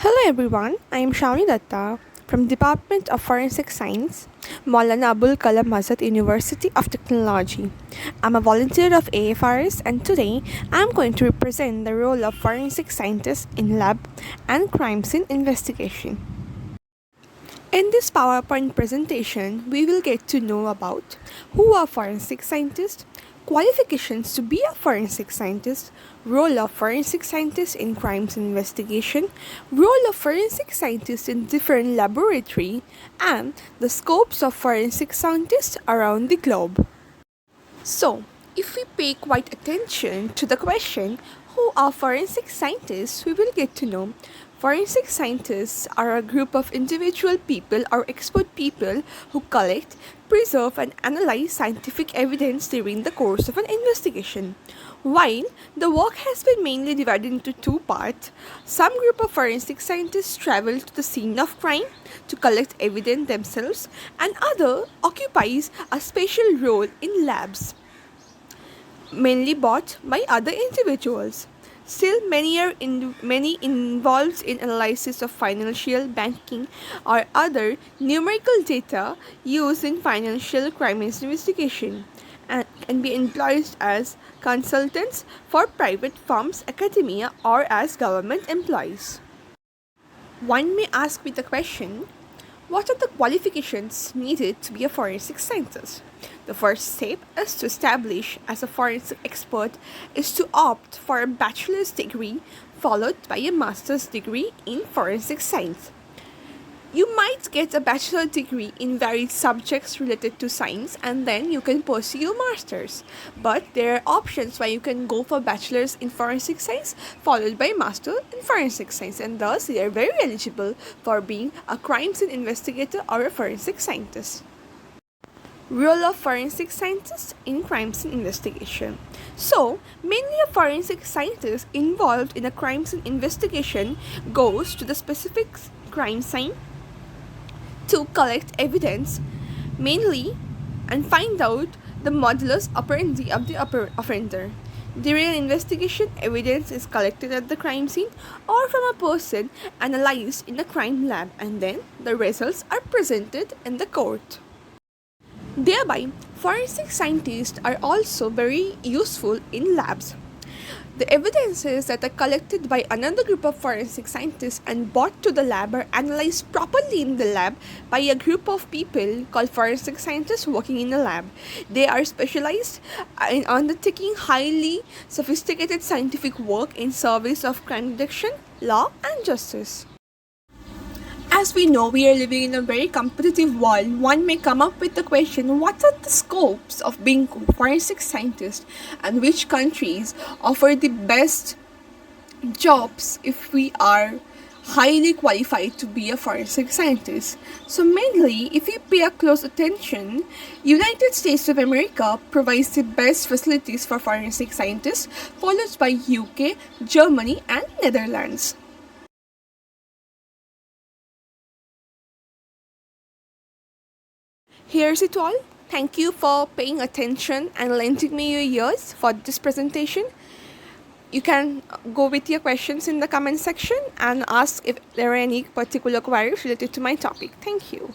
Hello everyone, I am Shawni Datta from Department of Forensic Science, Maulana Abul Kalam Azad University of Technology. I'm a volunteer of AFRS and today I'm going to represent the role of forensic scientists in lab and crime scene investigation. In this PowerPoint presentation, we will get to know about who are forensic scientists, qualifications to be a forensic scientist, role of forensic scientists in crimes investigation, role of forensic scientists in different laboratory, and the scopes of forensic scientists around the globe. So, if we pay quite attention to the question, who are forensic scientists, we will get to know forensic scientists are a group of individual people or expert people who collect, preserve, and analyze scientific evidence during the course of an investigation. While the work has been mainly divided into two parts, some group of forensic scientists travel to the scene of crime to collect evidence themselves, and other occupies a special role in labs, mainly bought by other individuals. Still, many involved in analysis of financial, banking, or other numerical data used in financial crime investigation and can be employed as consultants for private firms, academia, or as government employees. One may ask me the question, what are the qualifications needed to be a forensic scientist? The first step is to establish as a forensic expert is to opt for a bachelor's degree followed by a master's degree in forensic science. You might get a bachelor degree in varied subjects related to science and then you can pursue a master's. But there are options where you can go for bachelor's in forensic science followed by master in forensic science, and thus they are very eligible for being a crime scene investigator or a forensic scientist. Role of forensic scientists in crime scene investigation. So, mainly a forensic scientist involved in a crime scene investigation goes to the specific crime scene to collect evidence mainly and find out the modus operandi of the offender. During an investigation, evidence is collected at the crime scene or from a person analyzed in a crime lab, and then the results are presented in the court. Thereby, forensic scientists are also very useful in labs. The evidences that are collected by another group of forensic scientists and brought to the lab are analyzed properly in the lab by a group of people called forensic scientists working in a lab. They are specialized in undertaking highly sophisticated scientific work in service of crime detection, law, and justice. As we know, we are living in a very competitive world. One may come up with the question, what are the scopes of being a forensic scientist and which countries offer the best jobs if we are highly qualified to be a forensic scientist? So mainly, if you pay a close attention, United States of America provides the best facilities for forensic scientists, followed by UK, Germany, and Netherlands. Here's it all. Thank you for paying attention and lending me your ears for this presentation. You can go with your questions in the comment section and ask if there are any particular queries related to my topic. Thank you.